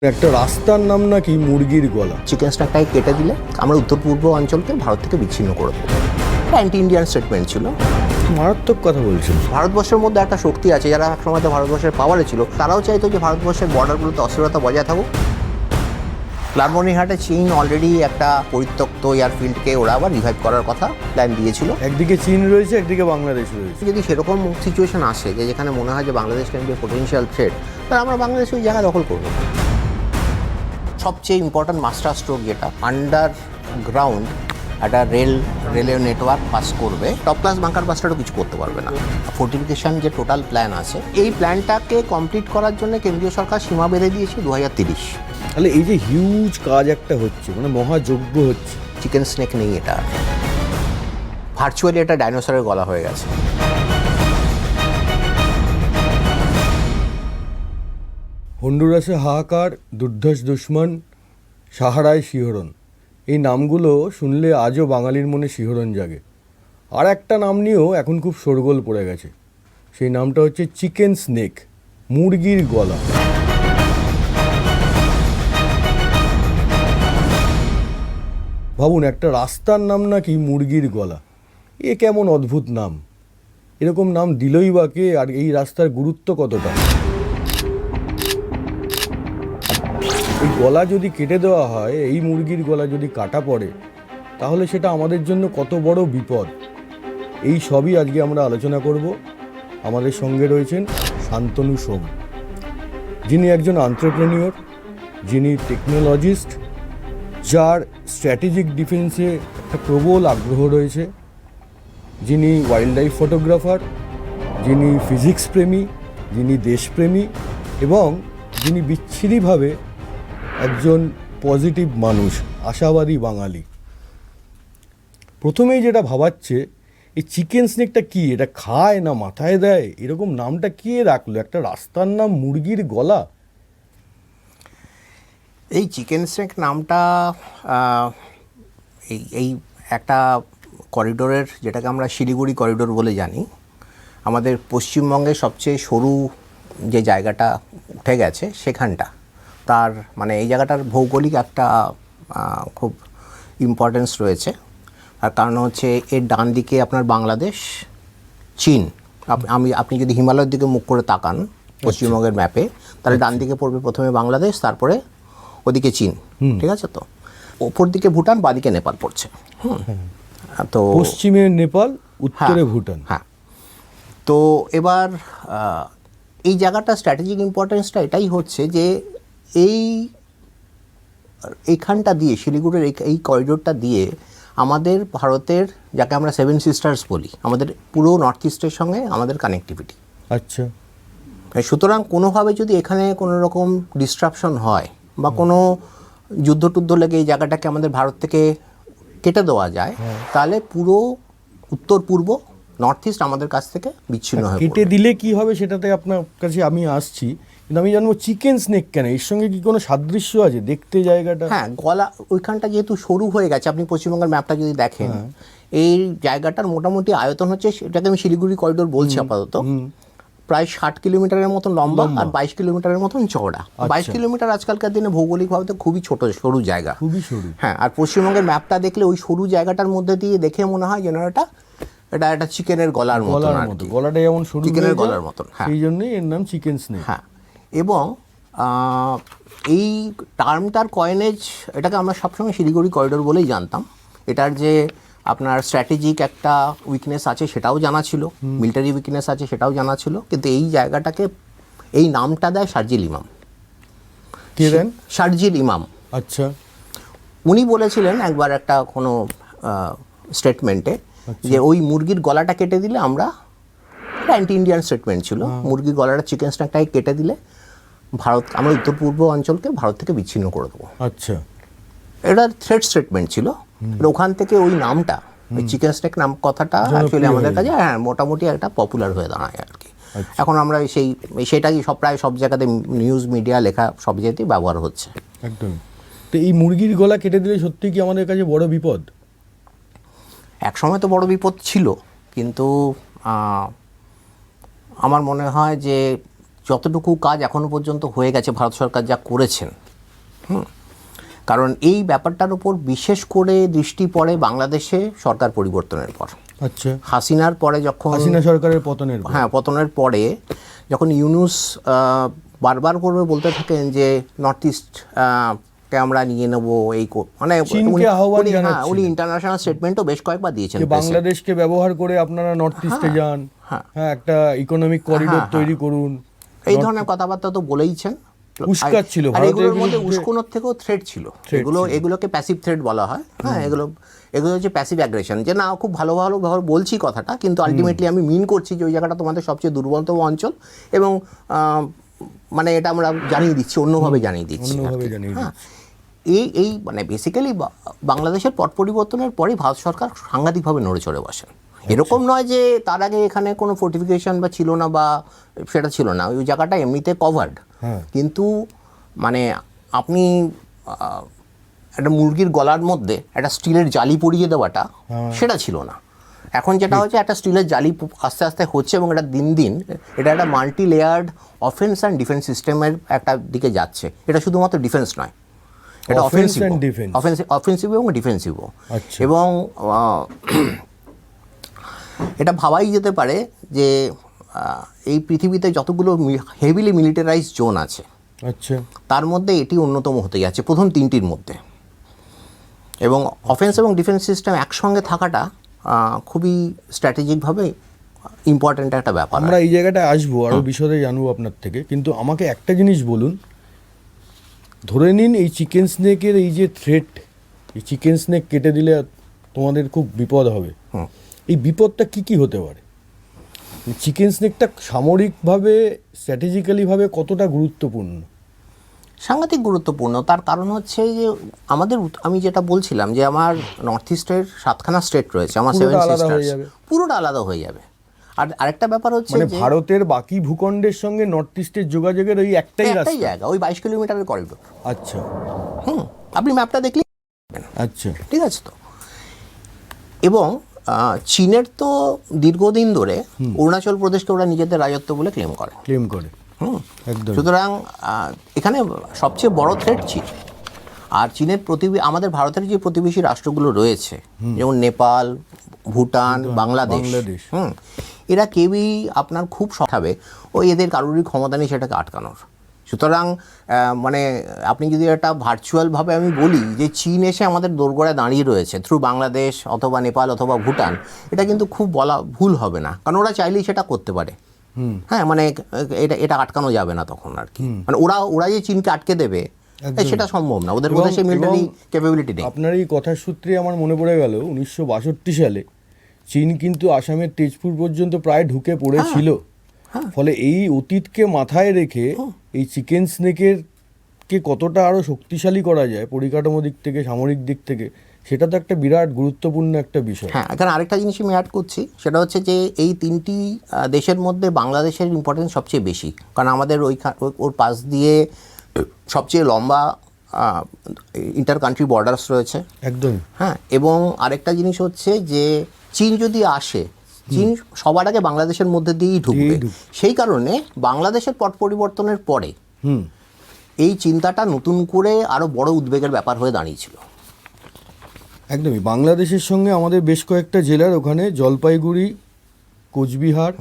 একটা রাস্তার নাম নাকি মুরগির গলা। চিকেন স্ন্যাকটাকে কেটে দিলে আমরা উত্তর পূর্ব অঞ্চলকে ভারত থেকে বিচ্ছিন্ন করে দেবো। অ্যান্টি ইন্ডিয়ান স্টেটমেন্ট ছিল। মারাত্মক কথা বলছেন। ভারতবর্ষের মধ্যে একটা শক্তি আছে, যারা একসময় ভারতবর্ষের পাওয়ারে ছিল, তারাও চাইতো যে ভারতবর্ষের বর্ডারগুলোতে অস্থিরতা বজায় থাকুক। লালমনিরহাটে চীন অলরেডি একটা পরিত্যক্ত এয়ারফিল্ডকে ওরা আবার রিভাইভ করার কথা প্ল্যান দিয়েছিল। একদিকে চীন রয়েছে, একদিকে বাংলাদেশ রয়েছে। যদি সেরকম সিচুয়েশন আসে যে যেখানে মনে হয় যে Bangladesh can be potential threat, তাহলে আমরা বাংলাদেশে ওই জায়গা দখল করবো। সবচেয়ে ইম্পর্ট্যান্ট মাস্টার স্ট্রোক যেটা আন্ডারগ্রাউন্ড একটা রেলের নেটওয়ার্ক পাস করবে, টপ ক্লাস বাঙ্কার বাস্টারও কিছু করতে পারবে না। ফোর্টিফিকেশন যে টোটাল প্ল্যান আছে, এই প্ল্যানটাকে কমপ্লিট করার জন্য কেন্দ্রীয় সরকার সীমা বেঁধে দিয়েছে 2030। তাহলে এই যে হিউজ কাজ একটা হচ্ছে, মানে মহাযজ্ঞ হচ্ছে। চিকেন স্নেক নেই, এটা ভার্চুয়ালি এটা ডাইনোসরের গলা হয়ে গেছে। হন্ডুরাসে হাহাকার, দুর্ধর্ষ দুশ্মন, সাহারায় শিহরণ, এই নামগুলো শুনলে আজও বাঙালির মনে শিহরণ জাগে। আর একটা নাম নিয়েও এখন খুব শোরগোল পড়ে গেছে। সেই নামটা হচ্ছে চিকেন স্নেক, মুরগির গলা। ভাবুন, একটা রাস্তার নাম নাকি মুরগির গলা। এ কেমন অদ্ভুত নাম! এরকম নাম দিলই বা কে, আর এই রাস্তার গুরুত্ব কতটা? এই গলা যদি কেটে দেওয়া হয়, এই মুরগির গলা যদি কাটা পড়ে, তাহলে সেটা আমাদের জন্য কত বড় বিপদ। এই সবই আজকে আমরা আলোচনা করব। আমাদের সঙ্গে রয়েছেন শান্তনু সোম, যিনি একজন এন্টারপ্রেনিউর, যিনি টেকনোলজিস্ট, যার স্ট্র্যাটেজিক ডিফেন্সে একটা প্রবল আগ্রহ রয়েছে, যিনি ওয়াইল্ড লাইফ ফটোগ্রাফার, যিনি ফিজিক্স প্রেমী, যিনি দেশপ্রেমী, এবং যিনি বিচ্ছিরিভাবে একজন পজিটিভ মানুষ, আশাবাদী বাঙালি। প্রথমেই যেটা ভাবাচ্ছে, এই চিকেন স্নেকটা কি? এটা খায় না মাথায় দেয়? এরকম নামটা কে রাখলো? একটা রাস্তার নাম মুরগির গলা। এই চিকেন স্নেক নামটা এই একটা করিডোরের, যেটাকে আমরা শিলিগুড়ি করিডোর বলে জানি, আমাদের পশ্চিমবঙ্গের সবচেয়ে সরু যে জায়গাটা উঠে গেছে সেখানটা, তার মানে এই জায়গাটার ভৌগোলিক একটা খুব ইম্পর্টেন্স রয়েছে। আর কারণ হচ্ছে এর ডান দিকে আপনার বাংলাদেশ, চীন। আপনি যদি হিমালয়ের দিকে মুখ করে তাকান পশ্চিমবঙ্গের ম্যাপে, তাহলে ডান দিকে পড়বে প্রথমে বাংলাদেশ, তারপরে ওদিকে চীন, ঠিক আছে? তো ওপর দিকে ভুটান, বাদিকে নেপাল পড়ছে। তো পশ্চিমে নেপাল, উত্তরে ভুটান। হ্যাঁ। তো এবার এই জায়গাটা স্ট্র্যাটেজিক ইম্পর্টেন্সটা এটাই হচ্ছে যে এইখানটা দিয়ে, শিলিগুড়ির এই করিডোরটা দিয়ে আমাদের ভারতের, যাকে আমরা সেভেন সিস্টার্স বলি, আমাদের পুরো নর্থ ইস্টের সঙ্গে আমাদের কানেক্টিভিটি। আচ্ছা। সুতরাং কোনোভাবে যদি এখানে কোনো রকম ডিস্ট্রাপশন হয় বা কোনো যুদ্ধ টুদ্ধ লেগে এই জায়গাটাকে আমাদের ভারত থেকে কেটে দেওয়া যায়, তাহলে পুরো উত্তর পূর্ব নর্থ ইস্ট আমাদের কাছ থেকে বিচ্ছিন্ন হয়ে কেটে দিলে কি হবে সেটাতে আপনার কাছে আমি আসছি, কিন্তু আমি জানবো চিকেন স্নেক কেন, এর সঙ্গে কি কোনো সাদৃশ্য আছে দেখতে জায়গাটা? হ্যাঁ, গলা ওইখানটা যেহেতু সরু হয়ে গেছে, আপনি পশ্চিমবঙ্গের ম্যাপটা যদি দেখেন, এই জায়গাটার মোটামুটি আয়তন হচ্ছে, এটাকে আমি শিলিগুড়ি করিডোর বলছি আপাতত, প্রায় 60 কিলোমিটারের মতন লম্বা আর 22 কিলোমিটারের মতন চওড়া। 22 কিলোমিটার আজকালকার দিনে ভৌগোলিকভাবে তো খুবই ছোট, সরু জায়গা, খুবই সরু। হ্যাঁ, আর পশ্চিমবঙ্গের ম্যাপটা দেখলে ওই সরু জায়গাটার মধ্যে দিয়ে দেখে মনে হয় যেন এটা একটা চিকেনের গলার মতো, গলাটা যেমন সরু, চিকেনের গলার মতন, সেই জন্যই এর নাম চিকেন স্নেক। হ্যাঁ, এবং এই টার্মটার কয়েনেজ, এটাকে আমরা সবসময় শিলিগুড়ি করিডোর বলেই জানতাম। এটার যে আপনার স্ট্র্যাটেজিক একটা উইকনেস আছে সেটাও জানা ছিল, মিলিটারি উইকনেস আছে সেটাও জানা ছিল, কিন্তু এই জায়গাটাকে এই নামটা দেয় শারজিল ইমাম। কে দেন? শারজিল ইমাম। আচ্ছা। উনি বলেছিলেন একবার একটা কোনো স্টেটমেন্টে যে ওই মুরগির গলাটা কেটে দিলে আমরা, অ্যান্টি ইন্ডিয়ান স্টেটমেন্ট ছিল, মুরগির গলাটা, চিকেন স্ন্যাকটাকে কেটে দিলে আমরা উত্তর পূর্ব অঞ্চলকে ভারত থেকে বিচ্ছিন্ন করে দেবো। আচ্ছা। এটা থ্রেট স্টেটমেন্ট ছিল। ওখান থেকে ওই নামটা, ওই চিকেন স্নেক নাম কথাটা অ্যাকচুয়ালি আমাদের কাছে মোটামুটি একটা পপুলার হয়ে দাঁড়ায় আর কি। এখন আমরা সেটাই প্রায় সব জায়গাতে নিউজ মিডিয়া লেখা সব জায়গাতেই ব্যবহার হচ্ছে। একদম। তো এই মুরগির গলা কেটে দিলে সত্যি কি আমাদের কাছে বড় বিপদ? এক সময় তো বড় বিপদ ছিল, কিন্তু আমার মনে হয় যে যতটুকু কাজ এখনো পর্যন্ত হয়ে গেছে, ভারত সরকার যা করেছেন, কারণ এই ব্যাপারটার উপর বিশেষ করে দৃষ্টি পড়ে বাংলাদেশে সরকার পরিবর্তনের পর। আচ্ছা, হাসিনার পরে যখন হাসিনা সরকারের পতনের পর। হ্যাঁ, পতনের পরে যখন ইউনূস বারবার করে বলতে থাকেন যে নর্থ ইস্ট কে আমরা নিয়ে নেব, এই মানে চীনকে আহ্বান উনি জানাচ্ছিলেন। ইন্টারন্যাশনাল স্টেটমেন্টও বেশ কয়েকবার দিয়েছেন যে বাংলাদেশকে ব্যবহার করে আপনারা নর্থ ইস্টে যান, হ্যাঁ একটা ইকোনমিক করিডোর তৈরি করুন, এই ধরনের কথাবার্তা তো বলেইছেন। উস্কাচ্ছিল আর ভারতের এগুলোর মধ্যে বিরুদ্ধে। উস্কানোর থেকেও থ্রেট ছিল, এগুলোকে প্যাসিভ থ্রেট বলা হয়। হ্যাঁ, এগুলো হচ্ছে প্যাসিভ অ্যাগ্রেশন, যে না খুব ভালো বলছি কথাটা, কিন্তু আলটিমেটলি আমি মিন করছি যে ওই জায়গাটা তোমাদের সবচেয়ে দুর্বলতম অঞ্চল, এবং মানে এটা আমরা জানিয়ে দিচ্ছি, অন্যভাবে জানিয়ে দিচ্ছি। হ্যাঁ, এই মানে বেসিক্যালি বাংলাদেশের পট পরিবর্তনের পরেই ভারত সরকার সাংঘাতিকভাবে নড়ে চড়ে বসেন। এরকম নয় যে তার আগে এখানে কোনো ফোর্টিফিকেশন বা ছিল না, বা সেটা ছিল না, ওই জায়গাটা এমনিতে কভার্ড। কিন্তু মানে আপনি একটা মুরগির গলার মধ্যে একটা স্টিলের জালি পরিয়ে দেওয়াটা, সেটা ছিল না। এখন যেটা হচ্ছে, একটা স্টিলের জালি আস্তে আস্তে হচ্ছে, এবং এটা দিন দিন এটা একটা multi layered offence and defence সিস্টেমের একটা দিকে যাচ্ছে। এটা শুধুমাত্র ডিফেন্স নয়, এটা অফেন্সিভ এবং ডিফেন্সিভও। এবং এটা ভাবাই যেতে পারে যে এই পৃথিবীতে যতগুলো হেভিলি মিলিটারাইজ জোন আছে, আচ্ছা, তার মধ্যে এটি অন্যতম হতে যাচ্ছে প্রথম তিনটির মধ্যে। এবং অফেন্স এবং ডিফেন্স সিস্টেম একসঙ্গে থাকাটা খুবই স্ট্র্যাটেজিকভাবে ইম্পর্ট্যান্ট একটা ব্যাপার। আমরা এই জায়গাটায় আসবো, আরও বিশদে জানবো আপনার থেকে, কিন্তু আমাকে একটা জিনিস বলুন। ধরে নিন এই চিকেন স্নেকের এই যে থ্রেট, এই চিকেন স্নেক কেটে দিলে তোমাদের খুব বিপদ হবে, এই বিপদটা কি হতে পারে? চিকেন স্নেকটা সামরিকভাবে স্ট্র্যাটেজিক্যালিভাবে কতটা গুরুত্বপূর্ণ? সাংঘাতিক গুরুত্বপূর্ণ। তার কারণ হচ্ছে যে আমি যেটা বলছিলাম যে আমার নর্থ ইস্টের 7খানা স্টেট রয়েছে, আমার 7 সিস্টার্স, পুরোটা আলাদা হয়ে যাবে। আর আরেকটা ব্যাপার হচ্ছে মানে ভারতের বাকি ভূখণ্ডের সঙ্গে নর্থ ইস্টের যোগাযোগের ওই একটাই জায়গা, ওই 22 কিলোমিটারের করিডোর। আচ্ছা, আপনি ম্যাপটা দেখলে, আচ্ছা, ঠিক আছে তো। এবং চীনের তো দীর্ঘদিন ধরে অরুণাচল প্রদেশকে ওরা নিজেদের রাজত্ব বলে ক্লেম করে। একদম। সুতরাং এখানে সবচেয়ে বড় থ্রেট চীন। আর চীনের আমাদের ভারতের যে প্রতিবেশী রাষ্ট্রগুলো রয়েছে, যেমন নেপাল, ভুটান, বাংলাদেশ, এরা কেউই আপনার খুব সঠাবে এদের কারোরই ক্ষমতা নেই সেটাকে আটকানোর। সুতরাং মানে আপনি যদি একটা ভার্চুয়ালভাবে আমি বলি যে চীন এসে আমাদের দোরগোড়ায় দাঁড়িয়ে রয়েছে থ্রু বাংলাদেশ অথবা নেপাল অথবা ভুটান, এটা কিন্তু খুব বলা ভুল হবে না, কারণ ওরা চাইলেই সেটা করতে পারে। হ্যাঁ, মানে এটা আটকানো যাবে না তখন আর কি। মানে ওরা যে চীনকে আটকে দেবে সেটা সম্ভব না, ওদের মধ্যে সেই মিলিটারি ক্যাপাবিলিটি নেই। আপনার এই কথার সূত্রে আমার মনে পড়ে গেল 1962 সালে চীন কিন্তু আসামের তেজপুর পর্যন্ত প্রায় ঢুকে পড়েছিল। ফলে এই অতীতকে মাথায় রেখে এই চিকেন স্নেকের কে কতটা আরও শক্তিশালী করা যায় পরিকাঠামো দিক থেকে, সামরিক দিক থেকে, সেটা তো একটা বিরাট গুরুত্বপূর্ণ একটা বিষয়। হ্যাঁ, এখানে আরেকটা জিনিস আমি অ্যাড করছি, সেটা হচ্ছে যে এই তিনটি দেশের মধ্যে বাংলাদেশের ইম্পর্টেন্স সবচেয়ে বেশি, কারণ আমাদের ওর পাশ দিয়ে সবচেয়ে লম্বা ইন্টার কান্ট্রি বর্ডার্স রয়েছে। একদম। হ্যাঁ, এবং আরেকটা জিনিস হচ্ছে যে চীন যদি আসে, চীন সবার আগে বাংলাদেশের মধ্যে দিয়েই ঢুকবে। সেই কারণে বাংলাদেশের পট পরিবর্তনের পরে এই চিন্তাটা নতুন করে আরও বড় উদ্বেগের ব্যাপার হয়ে দাঁড়িয়েছিল। একদমই। বাংলাদেশের সঙ্গে আমাদের বেশ কয়েকটা জেলার, ওখানে জলপাইগুড়ি, কোচবিহার,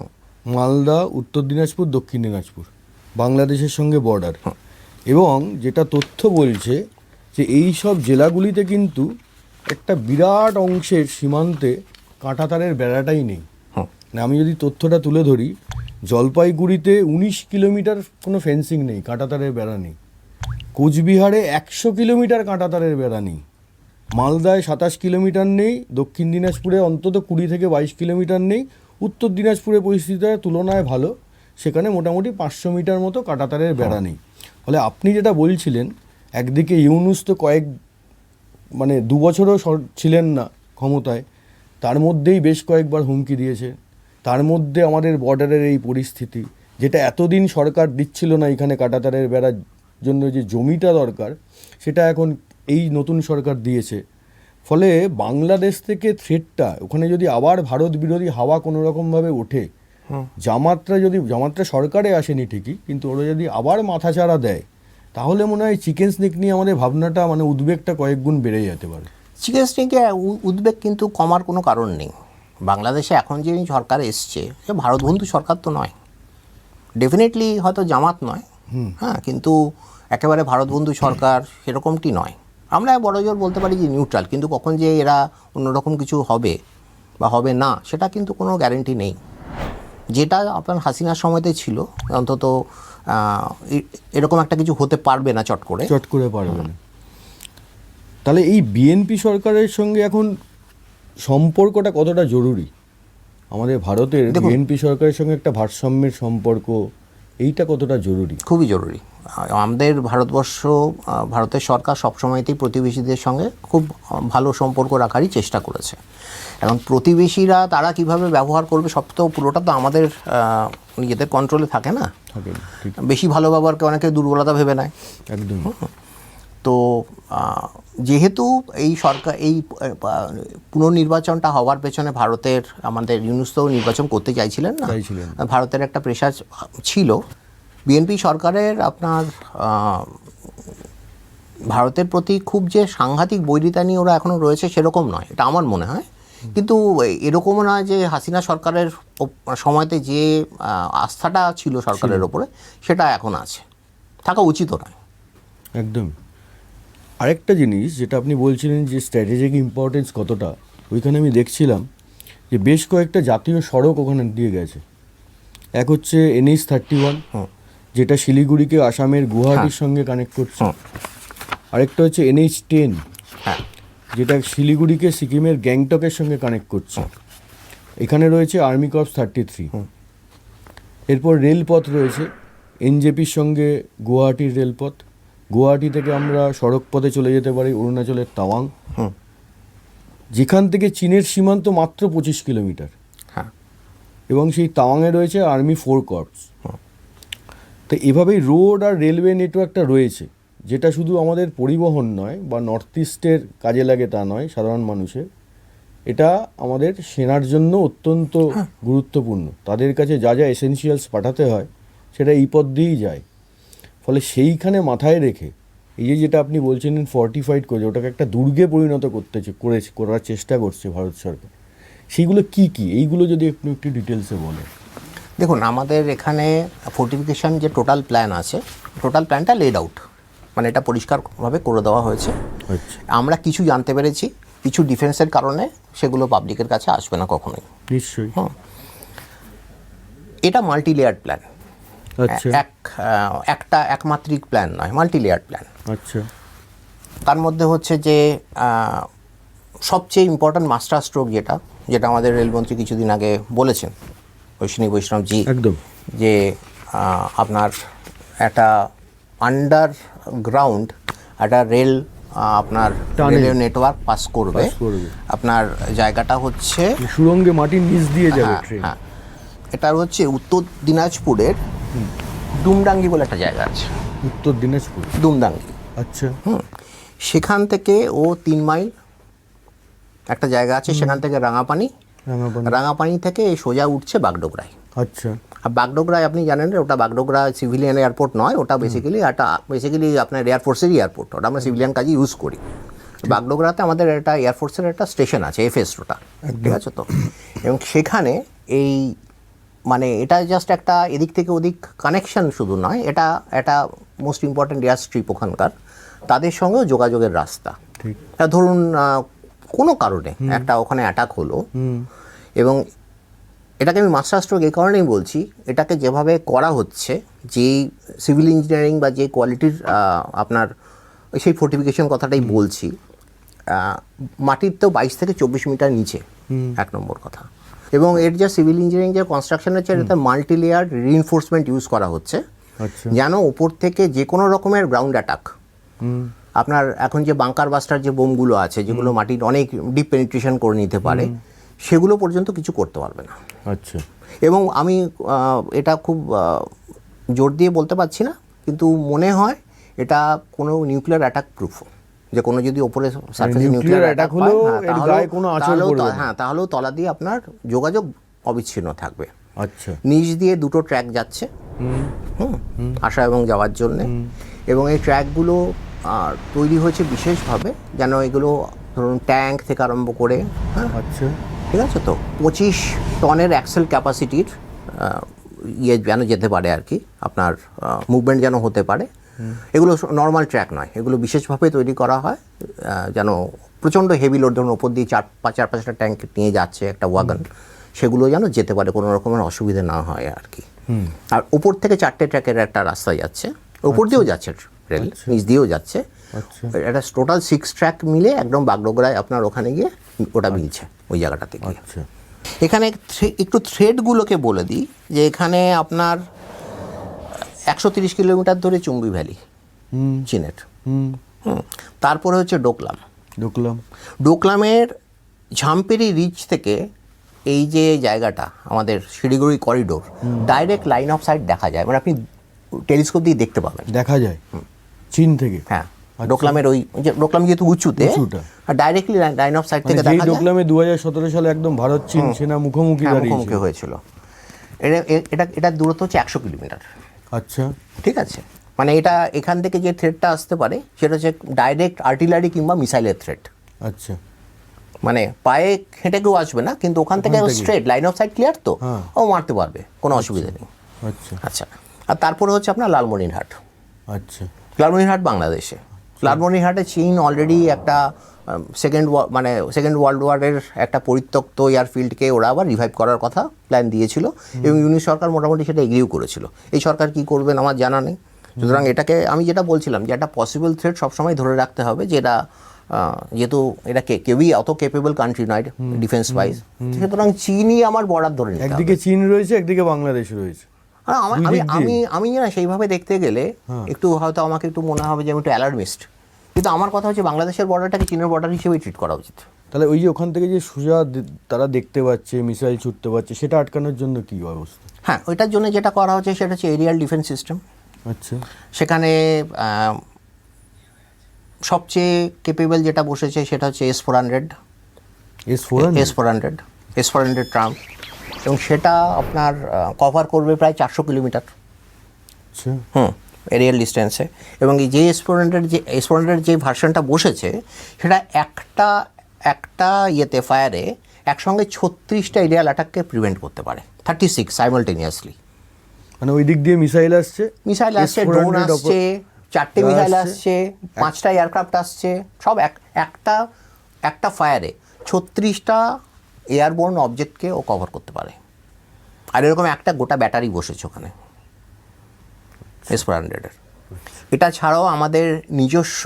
মালদা, উত্তর দিনাজপুর, দক্ষিণ দিনাজপুর বাংলাদেশের সঙ্গে বর্ডার। এবং যেটা তথ্য বলছে যে এই সব জেলাগুলিতে কিন্তু একটা বিরাট অংশের সীমান্তে কাঁটাতারের বেড়াটাই নেই। আমি যদি তথ্যটা তুলে ধরি, জলপাইগুড়িতে 19 কিলোমিটার কোনো ফেন্সিং নেই, কাঁটাতারের বেড়া নেই। কোচবিহারে 100 কিলোমিটার কাঁটাতারের বেড়া নেই। মালদায় 27 কিলোমিটার নেই। দক্ষিণ দিনাজপুরে অন্তত 20 থেকে 22 কিলোমিটার নেই। উত্তর দিনাজপুরের পরিস্থিতির তুলনায় ভালো, সেখানে মোটামুটি 500 মিটার মতো কাঁটাতারের বেড়া নেই। ফলে আপনি যেটা বলছিলেন, একদিকে ইউনূস তো মানে 2 বছরও ছিলেন না ক্ষমতায়, তার মধ্যেই বেশ কয়েকবার হুমকি দিয়েছে। তার মধ্যে আমাদের বর্ডারের এই পরিস্থিতি, যেটা এতদিন সরকার দিচ্ছিল না, এখানে কাঁটাতারের বেড়ার জন্য যে জমিটা দরকার, সেটা এখন এই নতুন সরকার দিয়েছে। ফলে বাংলাদেশ থেকে থ্রেটটা, ওখানে যদি আবার ভারত বিরোধী হাওয়া কোনো রকমভাবে ওঠে, জামাতরা সরকারে আসেনি ঠিকই, কিন্তু ওরা যদি আবার মাথাচাড়া দেয়, তাহলে মনে হয় চিকেন স্নেক নিয়ে আমাদের ভাবনাটা মানে উদ্বেগটা কয়েক গুণ বেড়ে যেতে পারে। চিকেন স্নেকে উদ্বেগ কিন্তু কমার কোনো কারণ নেই। বাংলাদেশে এখন যে সরকার এসছে সে ভারতবন্ধু সরকার তো নয়, ডেফিনেটলি হয়তো জামাত নয়, হ্যাঁ, কিন্তু একেবারে ভারতবন্ধু সরকার সেরকমটি নয়। আমরা বড়জোর বলতে পারি যে নিউট্রাল, কিন্তু কখন যে এরা অন্যরকম কিছু হবে বা হবে না সেটা কিন্তু কোনো গ্যারেন্টি নেই। যেটা আপনার হাসিনার সময়তে ছিল অন্তত এরকম একটা কিছু হতে পারবে না চট করে পারবে না। তাহলে এই বিএনপি সরকারের সঙ্গে এখন সম্পর্কটা কতটা জরুরি? আমাদের ভারতের বিএনপি সরকারের সঙ্গে একটা ভারসাম্যের সম্পর্ক, এইটা কতটা জরুরি? খুবই জরুরি। আমাদের ভারতের সরকার সবসময়তেই প্রতিবেশীদের সঙ্গে খুব ভালো সম্পর্ক রাখারই চেষ্টা করেছে। এবং প্রতিবেশীরা তারা কিভাবে ব্যবহার করবে সব তো পুরোটা তো আমাদের নিজেদের কন্ট্রোলে থাকে না। বেশি ভালো ব্যবহারকে অনেকে দুর্বলতা ভেবে নেয়। একদম। তো যেহেতু এই সরকার এই পুনর্নির্বাচনটা হওয়ার পেছনে আমাদের ইউনূস তো নির্বাচন করতে চাইছিলেন না, ভারতের একটা প্রেশার ছিল। বিএনপি সরকারের আপনার ভারতের প্রতি খুব যে সাংঘাতিক বৈরিতা নিয়ে ওরা এখনও রয়েছে সেরকম নয়, এটা আমার মনে হয়। কিন্তু এরকমও নয় যে হাসিনা সরকারের সময়তে যে আস্থাটা ছিল সরকারের ওপরে সেটা এখন আছে, থাকা উচিত নয়। একদম। আরেকটা জিনিস যেটা আপনি বলছিলেন যে স্ট্র্যাটেজিক ইম্পর্টেন্স কতটা, ওইখানে আমি দেখছিলাম যে বেশ কয়েকটা জাতীয় সড়ক ওখানে দিয়ে গেছে। এক হচ্ছে NH-31, যেটা শিলিগুড়িকে আসামের গুয়াহাটির সঙ্গে কানেক্ট করছে। আরেকটা হচ্ছে NH-10, যেটা শিলিগুড়িকে সিকিমের গ্যাংটকের সঙ্গে কানেক্ট করছে। এখানে রয়েছে আর্মি কর্পস 33। এরপর রেলপথ রয়েছে NJPর সঙ্গে গুয়াহাটির রেলপথ। গুয়াহাটি থেকে আমরা সড়ক পথে চলে যেতে পারি অরুণাচলের তাওয়াং, যেখান থেকে চীনের সীমান্ত মাত্র 25 কিলোমিটার। এবং সেই তাওয়াংয়ে রয়েছে আর্মি 4 কর্পস। তো এভাবেই রোড আর রেলওয়ে নেটওয়ার্কটা রয়েছে, যেটা শুধু আমাদের পরিবহন নয় বা নর্থ ইস্টের কাজে লাগে তা নয়, সাধারণ মানুষের এটা আমাদের সেনার জন্য অত্যন্ত গুরুত্বপূর্ণ। তাদের কাছে যা যা এসেনশিয়ালস পাঠাতে হয় সেটা এই পথ দিয়েই যায়। ফলে সেইখানে মাথায় রেখে এই যেটা আপনি বলছিলেন ফর্টিফাইড করে ওটাকে একটা দুর্গে পরিণত করার চেষ্টা করছে ভারত সরকার, সেইগুলো কি কি, এইগুলো যদি একটু ডিটেলসে বলেন। দেখুন, আমাদের এখানে ফোর্টিফিকেশন যে টোটাল প্ল্যান আছে, টোটাল প্ল্যানটা লেড আউট, মানে এটা পরিষ্কারভাবে করে দেওয়া হয়েছে। আমরা কিছু জানতে পেরেছি, কিছু ডিফেন্সের কারণে সেগুলো পাবলিকের কাছে আসবে না কখনোই। নিশ্চয়ই। এটা মাল্টি লেয়ার্ড প্ল্যান, একটা একমাত্রিক প্ল্যান নয়, মাল্টি লেয়ার্ড প্ল্যান। আচ্ছা। তার মধ্যে হচ্ছে যে সবচেয়ে ইম্পর্ট্যান্ট মাস্টার স্ট্রোক যেটা আমাদের রেলমন্ত্রী কিছুদিন আগে বলেছেন, অশ্বিনী বৈষ্ণবজি, একদম, যে আপনার একটা আন্ডারগ্রাউন্ড একটা রেল আপনার রেলের নেটওয়ার্ক পাস করবে। আপনার জায়গাটা হচ্ছে সুড়ঙ্গে মাটির নিচ দিয়ে যাবে ট্রেন। হ্যাঁ, এটা হচ্ছে উত্তর দিনাজপুরের ডুমডাঙ্গি বলে একটা জায়গা আছে। উত্তর দিনাজপুর ডুমডাঙ্গি। আচ্ছা। সেখান থেকে ও 3 মাইল একটা জায়গা আছে, সেখান থেকে রাঙাপানি থেকে সোজা উঠছে বাগডোগরায়। আচ্ছা। আর বাগডোগরায় আপনি জানেন ওটা বাগডোগরা সিভিলিয়ান এয়ারপোর্ট নয়, ওটা বেসিক্যালি আপনার এয়ারফোর্সেরই এয়ারপোর্ট, ওটা আমরা সিভিলিয়ান কাজে ইউজ করি। বাগডোগরাতে আমাদের একটা এয়ারফোর্সের একটা স্টেশন আছে, FS ওটা, ঠিক আছে তো। এবং সেখানে এই মানে এটা জাস্ট একটা এদিক থেকে ওদিক কানেকশন শুধু নয়, এটা একটা মোস্ট ইম্পর্ট্যান্ট এয়ার স্ট্রিপ ওখানকার, তাদের সঙ্গেও যোগাযোগের রাস্তা। ধরুন কোনো কারণে একটা ওখানে অ্যাটাক হলো, এবং এটাকে আমি মাস্টার স্ট্রোক এই কারণেই বলছি, এটাকে যেভাবে করা হচ্ছে, যেই সিভিল ইঞ্জিনিয়ারিং বা যে কোয়ালিটির আপনার সেই ফোর্টিফিকেশন কথাটাই বলছি, মাটির তো 22 থেকে 24 মিটার নিচে, এক নম্বর কথা। এবং এর যে সিভিল ইঞ্জিনিয়ারিং যে কনস্ট্রাকশন হচ্ছে, এটাতে মাল্টি লেয়ার রিইনফোর্সমেন্ট ইউজ করা হচ্ছে, যেন উপর থেকে যে কোনো রকমের গ্রাউন্ড অ্যাটাক, আপনার এখন যে বাংকার বাস্টার যে বোমগুলো আছে, যেগুলো মাটির অনেক ডিপ পেনিট্রেশন করে নিতে পারে, সেগুলো পর্যন্ত কিছু করতে পারবে না। আচ্ছা। এবং আমি এটা খুব জোর দিয়ে বলতে পারছি না, কিন্তু মনে হয় এটা কোনো নিউক্লিয়ার অ্যাটাক প্রুফ, যে কোনো যদি ওপরে সারফেসে নিউক্লিয়ার অ্যাটাক হলো, তাহলেও তলা দিয়ে আপনার যোগাযোগ অবিচ্ছিন্ন থাকবে। আচ্ছা। নিচ দিয়ে 2টো ট্র্যাক যাচ্ছে আসা এবং যাওয়ার জন্যে, এবং এই ট্র্যাকগুলো তৈরি হয়েছে বিশেষভাবে যেন এগুলো ধরুন ট্যাঙ্ক থেকে আরম্ভ করে, হ্যাঁ আচ্ছা, ঠিক আছে, তো 25 টনের অ্যাক্সেল ক্যাপাসিটির ইয়ে যেন যেতে পারে আর কি, আপনার মুভমেন্ট যেন হতে পারে। এগুলো নর্মাল ট্র্যাক নয়, এগুলো বিশেষভাবে তৈরি করা হয় যেন প্রচণ্ড হেভি লোড, ধরুন ওপর দিয়ে চার পাঁচটা ট্যাঙ্ক নিয়ে যাচ্ছে একটা ওয়াগন, সেগুলো যেন যেতে পারে, কোনো রকমের অসুবিধা না হয় আর কি। আর উপর থেকে 4টে ট্র্যাকের একটা রাস্তা যাচ্ছে, উপর দিয়েও যাচ্ছে রেল, নিচ দিয়েও যাচ্ছে। এটা টোটাল 6 ট্র্যাক মিলে একদম বাগডোগরায় আপনার ওখানে গিয়ে ওটা মিলছে ওই জায়গাটাতে গিয়ে। এখানে একটু থ্রেডগুলোকে বলে দিই যে এখানে আপনার 130 কিলোমিটার ধরে চুম্বি ভ্যালি চীনের, তারপরে হচ্ছে ডোকলামের ঝাম্পেরি রিচ থেকে এই যে জায়গাটা আমাদের Siliguri corridor, direct line of sight দেখা যায়, মানে আপনি টেলিস্কোপ দিয়ে দেখতে পাবেন, দেখা যায় চীন থেকে। হ্যাঁ, ডোকলামের ওই যে ডোকলাম যেহেতু উঁচুতে, ডাইরেক্টলি লাইন অফ সাইট থেকে দেখা যায়। ডোকলামে 2017 সালে একদম ভারত চীন সেনা মুখোমুখি হয়েছিল। এটা দূরত্ব হচ্ছে 100 কিলোমিটার। আচ্ছা, ঠিক আছে, মানে এটা এখান থেকে যে থ্রেডটা আসতে পারে সেটা হচ্ছে ডাইরেক্ট আর্টিলারি কিংবা মিসাইলের থ্রেড। আচ্ছা, মানে পায়ে হেঁটে কেউ আসবে না, কিন্তু ওখান থেকে straight line of sight clear, তো ও মারতে পারবে, কোনো অসুবিধা নেই। আচ্ছা আচ্ছা, আর তারপরে হচ্ছে আপনার লালমনিরহাট। আচ্ছা, লালমনিরহাট বাংলাদেশে। লালমনিরহাটে চীন অলরেডি একটা সেকেন্ড ওয়ার্ল্ড ওয়ারের একটা পরিত্যক্ত এয়ারফিল্ডকে ওরা আবার রিভাইভ করার কথা প্ল্যান দিয়েছিল, এবং ইউনিট সরকার মোটামুটি সেটা এগ্রিও করেছিল। এই সরকার কি করবেন আমার জানা নেই। সুতরাং এটাকে আমি যেটা বলছিলাম যে একটা পসিবল থ্রেট সবসময় ধরে রাখতে হবে, যে এটা যেহেতু এটা কেউই অত কেপেবল কান্ট্রি নয় ডিফেন্স ওয়াইজ, সুতরাং চীনই আমার বর্ডার ধরে নিতে হবে। একদিকে চীন রয়েছে, একদিকে বাংলাদেশ রয়েছে। আমি না সেইভাবে দেখতে গেলে একটু হয়তো আমাকে একটু মনে হবে যে আমি একটু অ্যালার্মিস্ট, কিন্তু আমার কথা হচ্ছে বাংলাদেশের বর্ডারটাকে চীনের বর্ডার হিসেবেই ট্রিট করা উচিত। তাহলে ওই যে ওখান থেকে যে সোজা তারা দেখতে পাচ্ছে, মিসাইল ছুটতে পারছে, সেটা আটকানোর জন্য কি ব্যবস্থা? হ্যাঁ, ওইটার জন্য যেটা করা হচ্ছে সেটা হচ্ছে এরিয়াল ডিফেন্স সিস্টেম। আচ্ছা, সেখানে সবচেয়ে কেপেবল যেটা বসেছে সেটা হচ্ছে S-400 ট্রাম্প, এবং সেটা আপনার কভার করবে প্রায় 400 কিলোমিটার এরিয়াল ডিস্টেন্সে। এবং এই যে S-400 যে ভার্সনটা বসেছে সেটা একটা ইয়েতে ফায়ারে একসঙ্গে 36টা এরিয়াল অ্যাটাককে প্রিভেন্ট করতে পারে, 36 সাইমালটেনিয়াসলি। মানে ওই দিক দিয়ে মিসাইল আসছে, ড্রোন আসছে, 4টে মিসাইল আসছে, 5টা এয়ারক্রাফট আসছে, সব একটা ফায়ারে 36টা এয়ারবোর্ন অবজেক্টকে ও কভার করতে পারে। আর এরকম একটা গোটা ব্যাটারি বসেছে ওখানে S-400-এর। এটা ছাড়াও আমাদের নিজস্ব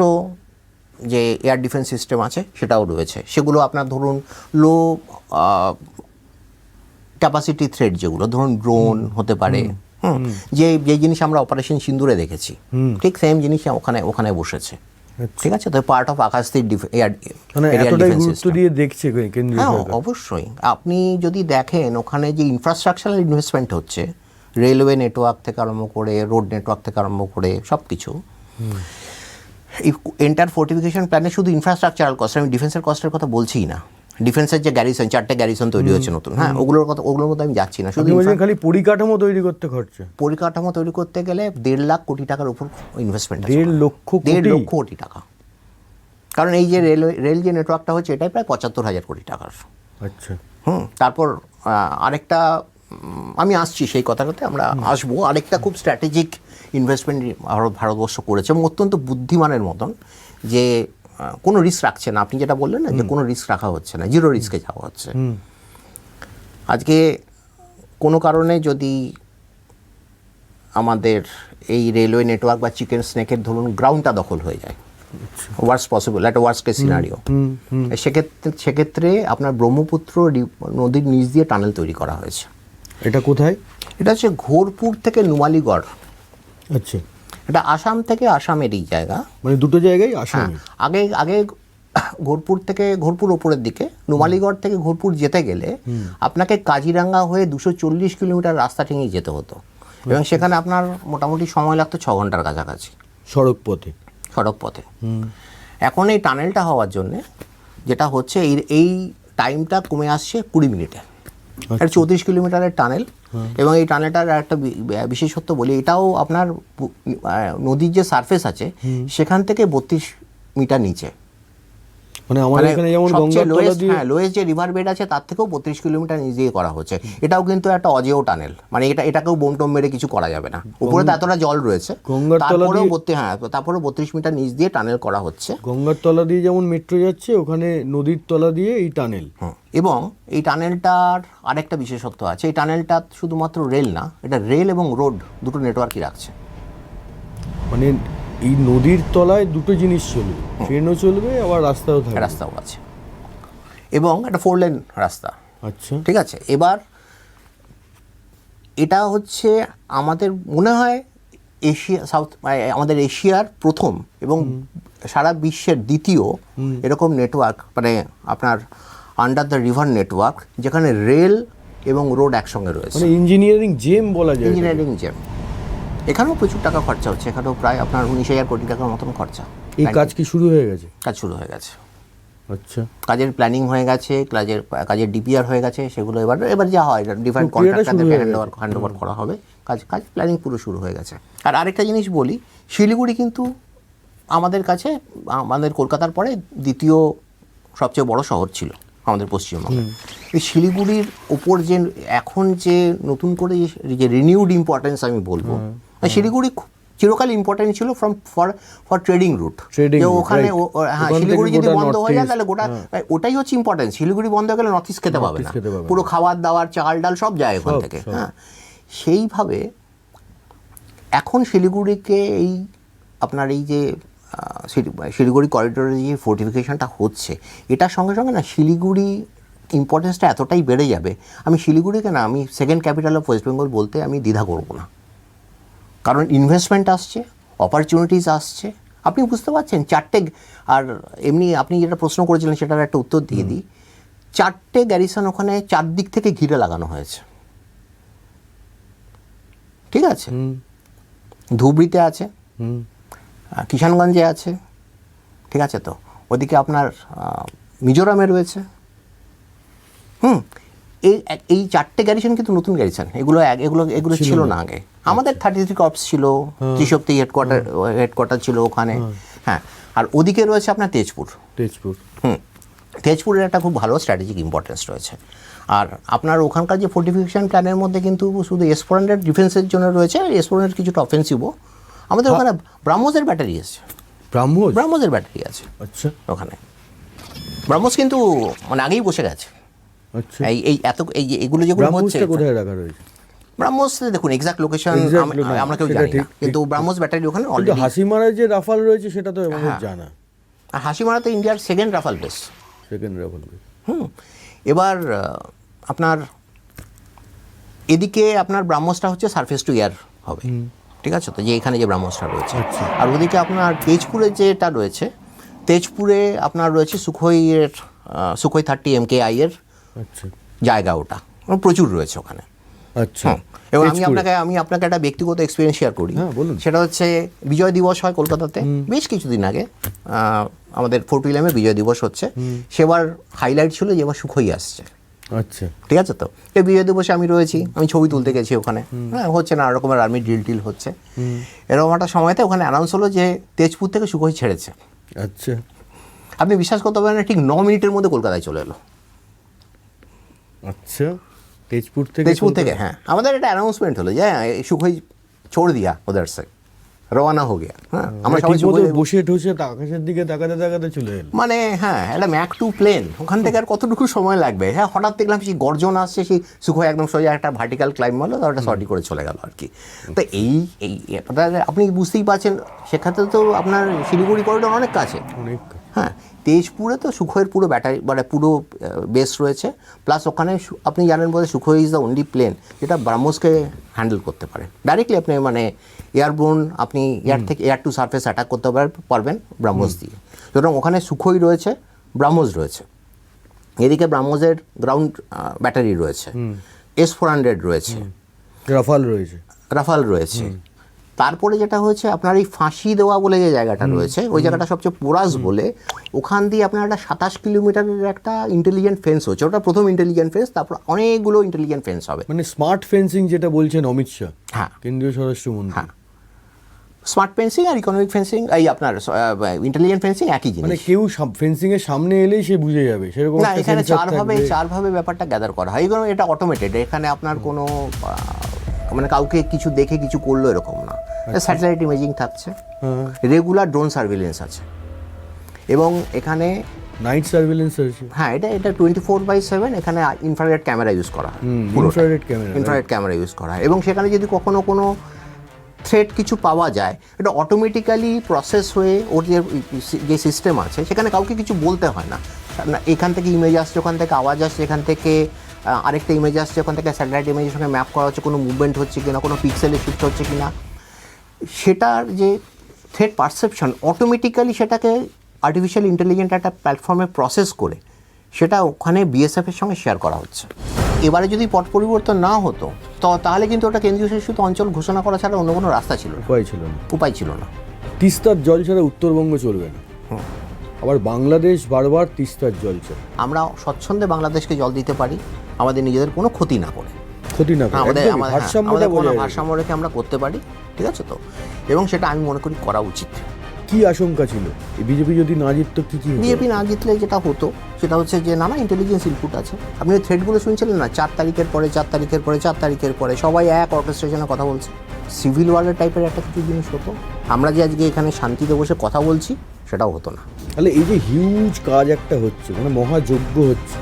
যে এয়ার ডিফেন্স সিস্টেম আছে সেটাও রয়েছে। সেগুলো আপনার ধরুন লো ক্যাপাসিটি থ্রেড, যেগুলো ধরুন ড্রোন হতে পারে, যে জিনিস আমরা অপারেশন সিন্দুরে দেখেছি, ঠিক সেম জিনিস ওখানে বসেছে। ঠিক আছে, তো পার্ট অফ আকাশতীর দেখছে। হ্যাঁ, অবশ্যই। আপনি যদি দেখেন ওখানে যে ইনফ্রাস্ট্রাকচারাল ইনভেস্টমেন্ট হচ্ছে, রেলওয়ে নেটওয়ার্ক থেকে আরম্ভ করে, রোড নেটওয়ার্ক থেকে আরম্ভ করে সব কিছু, এন্টার ফোর্টিফিকেশন প্ল্যানে শুধু ইনফ্রাস্ট্রাকচারাল কস্ট, আমি ডিফেন্সের কস্টের কথা বলছিই না। ডিফেন্সের যে গ্যারিসন, 4টে গ্যারিসন তৈরি হচ্ছে নতুন, হ্যাঁ, ওগুলোর মধ্যে আমি যাচ্ছি না। শুধু খালি পরিকাঠামো তৈরি করতে খরচা, পরিকাঠামো তৈরি করতে গেলে 1.5 লাখ কোটি টাকার উপর ইনভেস্টমেন্ট। 1.5 লক্ষ কোটি টাকা। কারণ এই যে রেল যে নেটওয়ার্কটা হচ্ছে এটাই প্রায় 75,000 কোটি টাকার। আচ্ছা, তারপর আরেকটা, আমি আসছি সেই কথাটাতে, আমরা আসবো। আরেকটা খুব স্ট্র্যাটেজিক ইনভেস্টমেন্ট ভারতবর্ষ করেছে, এবং অত্যন্ত বুদ্ধিমানের মতন, যে কোনো রিস্ক রাখছে না। আপনি যেটা বললেন না, যে কোনো রিস্ক রাখা হচ্ছে না, জিরো রিস্কে যাওয়া হচ্ছে। আজকে কোনো কারণে যদি আমাদের এই রেলওয়ে নেটওয়ার্ক বা চিকেন স্নেকের ধরুন গ্রাউন্ডটা দখল হয়ে যায়, ওয়ার্স্ট পসিবল, একটা ওয়ার্স্ট কেস সিনারিও, সেক্ষেত্রে আপনার ব্রহ্মপুত্র নদীর নিচ দিয়ে টানেল তৈরি করা হয়েছে। এটা কোথায়? এটা হচ্ছে ঘোরপুর থেকে নুমালিগড়। আচ্ছা, এটা আসাম থেকে আসামেরই জায়গা, মানে দুটো জায়গায় আসাম। আগে ঘোরপুর ওপরের দিকে, নুমালিগড় থেকে ঘোরপুর যেতে গেলে আপনাকে কাজিরাঙ্গা হয়ে 240 কিলোমিটার রাস্তা ঠেঙে যেতে হতো, এবং সেখানে আপনার মোটামুটি সময় লাগতো 6 ঘন্টার কাছাকাছি সড়ক পথে। এখন এই টানেলটা হওয়ার জন্যে যেটা হচ্ছে, এই টাইমটা কমে আসছে 20 মিনিটে। এটা 34 কিলোমিটারের টানেল, এবং এই টানেলটার একটা বিশেষত্ব বলি, এটাও আপনার নদীর যে সারফেস আছে সেখান থেকে 32 মিটার নিচে, মানে আমাদের এখানে যেমন গঙ্গার তলা দিয়ে লোয়েস্ট যে রিভার বেড আছে তার থেকেও 32 কিলোমিটার নিচ দিয়ে করা হচ্ছে। এটাও কিন্তু একটা অজেয় টানেল, মানে এটাকেও বোম টোম মেরে কিছু করা যাবে না, উপরে তো এতটা জল রয়েছে, গঙ্গার তলা দিয়ে তারপরেও 32 মিটার নিচ দিয়ে টানেল করা হচ্ছে। গঙ্গার তলা দিয়ে যেমন মেট্রো যাচ্ছে, ওখানে নদীর তলা দিয়ে এই টানেল। এবং এই টানেলটার আরেকটা বিশেষত্ব আছে, এই টানেলটা শুধুমাত্র রেল না, এটা রেল এবং রোড দুটো নেটওয়ার্কই রাখছে। মানে এই নদীর তলায় দুটো জিনিস চলবে, ট্রেনও চলবে আবার রাস্তাও থাকবে। রাস্তাও আছে, এবং একটা 4 লেন রাস্তা। আচ্ছা, ঠিক আছে, এবার এটা হচ্ছে আমাদের মনে হয় আমাদের এশিয়ার প্রথম এবং সারা বিশ্বের দ্বিতীয় এরকম নেটওয়ার্ক, মানে আপনার আন্ডার দ্য রিভার নেটওয়ার্ক, যেখানে রেল এবং রোড একসঙ্গে রয়েছে। মানে ইঞ্জিনিয়ারিং জেম বলা যায়। ইঞ্জিনিয়ারিং জেম। এখানেও প্রচুর টাকা খরচা হচ্ছে, এখানেও প্রায় আপনার 19,000 কোটি টাকার মতন খরচা। এই কাজ কি শুরু হয়ে গেছে? কাজ শুরু হয়ে গেছে। আচ্ছা, কাজের প্ল্যানিং হয়ে গেছে, কাজের ডিপিআর হয়ে গেছে, সেগুলো এবার যা হয় ডিফারেন্ট কন্ট্রাক্টরদের হ্যান্ড ওভার করা হবে, কাজ প্ল্যানিং পুরো শুরু হয়ে গেছে। আর আরেকটা জিনিস বলি, শিলিগুড়ি কিন্তু আমাদের কাছে, আমাদের কলকাতার পরে দ্বিতীয় সবচেয়ে বড় শহর ছিল আমাদের পশ্চিমবঙ্গে। এই শিলিগুড়ির ওপর যে এখন যে নতুন করে যে রিনিউড ইম্পর্টেন্স আমি বলবো, শিলিগুড়ি চিরকাল ইম্পর্টেন্ট ছিল ফর ট্রেডিং রুট। ওখানে হ্যাঁ, শিলিগুড়ি যদি বন্ধ হয়ে যায় তাহলে গোটা ওটাই হচ্ছে ইম্পর্টেন্স। শিলিগুড়ি বন্ধ হয়ে গেলে নর্থ ইস্ট খেতে পাবে না, পুরো খাবার দাবার চাল ডাল সব যায় ওখান থেকে। হ্যাঁ, সেইভাবে এখন শিলিগুড়িকে আপনার এই যে শিলিগুড়ি করিডোরের যে ফোর্টিফিকেশনটা হচ্ছে, এটার সঙ্গে সঙ্গে না শিলিগুড়ি ইম্পর্টেন্সটা এতটাই বেড়ে যাবে, আমি শিলিগুড়িকে না আমি second capital of West Bengal বলতে আমি দ্বিধা করব না। কারণ ইনভেস্টমেন্ট আসছে, অপরচুনিটিস আসছে, আপনি বুঝতে পারছেন। আর এমনি আপনি যেটা প্রশ্ন করেছিলেন সেটার একটা উত্তর দিয়ে দিই, 4টে গ্যারিসন ওখানে 4 দিক থেকে ঘিরে লাগানো হয়েছে। ঠিক আছে, ধুবড়িতে আছে, কিষানগঞ্জে আছে, ঠিক আছে, তো ওদিকে আপনার মিজোরামে রয়েছে। এই 4টে গ্যারিসন কিন্তু নতুন গ্যারিসন, এগুলো ছিল না আগে। আমাদের 33 কর্পস ছিল, ত্রিশক্তি হেডকোয়ার্টার ছিল ওখানে। হ্যাঁ, আর ওদিকে রয়েছে আপনার তেজপুর। তেজপুরের একটা খুব ভালো স্ট্র্যাটেজিক ইম্পর্টেন্স রয়েছে। আর আপনার ওখানকার যে ফোর্টিফিকেশন প্ল্যানের মধ্যে কিন্তু শুধু S-400 ডিফেন্সের জন্য রয়েছে, S-400 কিছুটা অফেন্সিভও। আমাদের ওখানে ব্রাহ্মসের ব্যাটারি আছে, ব্রাহ্মসের ব্যাটারি আছে। আচ্ছা, ওখানে ব্রাহ্মস কিন্তু মানে আগেই বসে গেছে। আচ্ছা, এগুলো যেগুলো হচ্ছে কোথায় রাখা রয়েছে? ব্রাহ্মস দেখুন এক্সাক্ট লোকেশন আমরা কেউ জানি না, কিন্তু ব্রাহ্মস ব্যাটারি ওখানে অলরেডি। হাসিমারায় যে রাফাল রয়েছে সেটা তো আমাদের জানা। আর হাসিমারাতে ইন্ডিয়ার সেকেন্ড রাফাল বেস। এবার আপনার এদিকে আপনার ব্রাহ্মসটা হচ্ছে সারফেস টু এয়ার হবে, ঠিক আছে, তো যে এখানে যে ব্রাহ্মসটা রয়েছে। আর ওদিকে আপনার তেজপুরে যেটা রয়েছে, তেজপুরে আপনার রয়েছে সুখোই 30 MKI এর জায়গা, ওটা প্রচুর রয়েছে ওখানে। আচ্ছা, এবং আমি আপনাকে একটা ব্যক্তিগত এক্সপিরিয়েন্স শেয়ার করি। সেটা হচ্ছে বিজয় দিবস হয় কলকাতাতে বেশ কিছুদিন আগে, আমাদের ফোর্ট উইলিয়ামে বিজয় দিবস হচ্ছে। সেবার হাইলাইট ছিল যে এবার সুখোই আসছে। আচ্ছা, ঠিক আছে, তো এই বিজয় দিবসে আমি রয়েছি, আমি ছবি তুলতে গেছি ওখানে। হ্যাঁ, হচ্ছে না রকমের আর্মি ড্রিল হচ্ছে। এরকম একটা সময়তে ওখানে অ্যানাউন্স হলো যে তেজপুর থেকে সুখোই ছেড়েছে। আচ্ছা, আপনি বিশ্বাস করতে পারেন না, ঠিক 9 মিনিটের মধ্যে কলকাতায় চলে এলো। আচ্ছা, তেজপুর থেকে হ্যাঁ, আমাদের একটা অ্যানাউন্সমেন্ট হলো যে সুখোই ছোড় দিয়া ওদের সে রওনা হয়ে গিয়া। হ্যাঁ, আমরা সবাই বসে ঠসে আকাশের দিকে তাকাতে চলে এলো। মানে হ্যাঁ, একটা ম্যাক 2 প্লেন, ওখান থেকে আর কতটুকু সময় লাগবে। হ্যাঁ, হঠাৎ দেখলাম সেই গর্জন আসছে, সেই সুখোই একদম সোজা একটা ভার্টিক্যাল ক্লাইম্ব হলো, তারপর একটা সর্টি করে চলে গেল আর কি। তো আপনি বুঝতেই পারছেন, সেক্ষেত্রে তো আপনার শিলিগুড়ি করিডোর অনেক কাছে। হ্যাঁ, তেজপুরে তো সুখোইয়ের পুরো ব্যাটারি মানে পুরো বেস রয়েছে, প্লাস ওখানে আপনি জানেন বলে Sukhoi is the only plane যেটা ব্রাহ্মসকে হ্যান্ডেল করতে পারে ডাইরেক্টলি। আপনি মানে এয়ারবোর্ন, আপনি এয়ার টু সারফেস অ্যাটাক করতে পারবেন ব্রাহ্মস দিয়ে। সুতরাং ওখানে সুখোই রয়েছে, ব্রাহ্মস রয়েছে, এদিকে ব্রাহ্মসের গ্রাউন্ড ব্যাটারি রয়েছে, S-400 রয়েছে, রাফাল রয়েছে, তারপরে যেটা হয়েছে আপনার এই ফাঁসি দেওয়া বলে যে জায়গাটা রয়েছে, ওই জায়গাটা সবচেয়ে পোরাস বলে, ওখান দিয়ে আপনার একটা 27 কিলোমিটারের একটা ইন্টেলিজেন্ট ফেন্স হচ্ছে। ওটা প্রথম ইন্টেলিজেন্ট ফেন্স, তারপর অনেকগুলো ইন্টেলিজেন্ট ফেন্স হবে। মানে স্মার্ট ফেন্সিং যেটা বলছেন অমিত শাহ, হ্যাঁ, কেন্দ্রীয় স্বরাষ্ট্রমন্ত্রী। হ্যাঁ, স্মার্ট ফেন্সিং আর ইকোনমিক ফেন্সিং, এই আপনার ইন্টেলিজেন্ট ফেন্সিং একই মানে জিনিস। কেউ ফেন্সিং এর সামনে এলেই সে বুঝে যাবে সেরকম না, একটা এখানে sensor থাকবে। চারভাবে ব্যাপারটা গ্যাদার করা হয়। এগুলো এটা অটোমেটেড, এখানে আপনার কোনো মানে কাউকে কিছু দেখে কিছু করলো এরকম না। স্যাটেলাইট ইমেজিং থাকছে, হ্যাঁ, রেগুলার ড্রোন সার্ভিলেন্স আছে, এবং এখানে নাইট সার্ভিলেন্স আছে। হ্যাঁ, এটা 24/7 এখানে ইনফ্রারেড ক্যামেরা ইউজ করা হয়, infrared camera. Infrared camera use করা হয়, এবং সেখানে যদি কখনো কোনো থ্রেট কিছু পাওয়া যায়, এটা অটোমেটিক্যালি প্রসেস হয়ে ওর যে সিস্টেম আছে সেখানে কাউকে কিছু বলতে হয় না। এখান থেকে ইমেজ আসছে, ওখান থেকে আওয়াজ আসছে, এখান থেকে আরেকটা ইমেজ আসছে, ওখান থেকে স্যাটেলাইট ইমেজের সঙ্গে ম্যাপ করা হচ্ছে, কোনো মুভমেন্ট হচ্ছে কিনা, কোনো পিক্সেলে শিফট হচ্ছে কিনা, সেটার যে থ্রেট পারসেপশন অটোমেটিক্যালি সেটাকে আর্টিফিশিয়াল ইন্টেলিজেন্ট একটা প্ল্যাটফর্মে প্রসেস করে সেটা ওখানে বিএসএফের সঙ্গে শেয়ার করা হচ্ছে। এবারে যদি পট পরিবর্তন না হতো তাহলে কিন্তু ওটা কেন্দ্রীয় শাসিত অঞ্চল ঘোষণা করা ছাড়া অন্য কোনো রাস্তা ছিল না, উপায় ছিল না। তিস্তার জল ছাড়া উত্তরবঙ্গ চলবে না। আবার বাংলাদেশ বারবার তিস্তার জল চায়। আমরা স্বচ্ছন্দে বাংলাদেশকে জল দিতে পারি আমাদের নিজেদের কোনো ক্ষতি না করে, ক্ষতি না করে, আমাদের একদমই, ভারসাম্যটা কোনো বজায় ভারসাম্য রেখে আমরা করতে পারি, ঠিক আছে তো? এবং সেটা আমি মনে করি করা উচিত। কি আশঙ্কা ছিল এই বিজেপি যদি না জিততো কি হতো? বিজেপি না জিতলে যেটা হতো সেটা হচ্ছে যে নানা ইন্টেলিজেন্স ইনপুট আছে। আপনি ওই থ্রেডগুলো শুনছিলেন না, 4 তারিখের পরে 4 তারিখের পরে 4 তারিখের পরে সবাই এক অর্কেস্ট্রেশনে কথা বলছে। সিভিল ওয়ারের টাইপের একটা কিছু জিনিস হতো। আমরা যে আজকে এখানে শান্তিতে বসে কথা বলছি সেটাও হতো না। তাহলে এই যে হিউজ কাজ একটা হচ্ছে, মানে মহাযজ্ঞ হচ্ছে,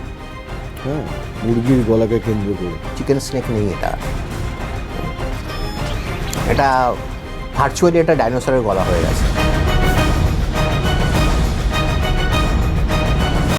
হ্যাঁ, মুরগির গলাকে কেন্দ্র করে। চিকেন স্নেক নেই, এটা ভার্চুয়ালি একটা ডাইনোসরের গলা হয়ে গেছে।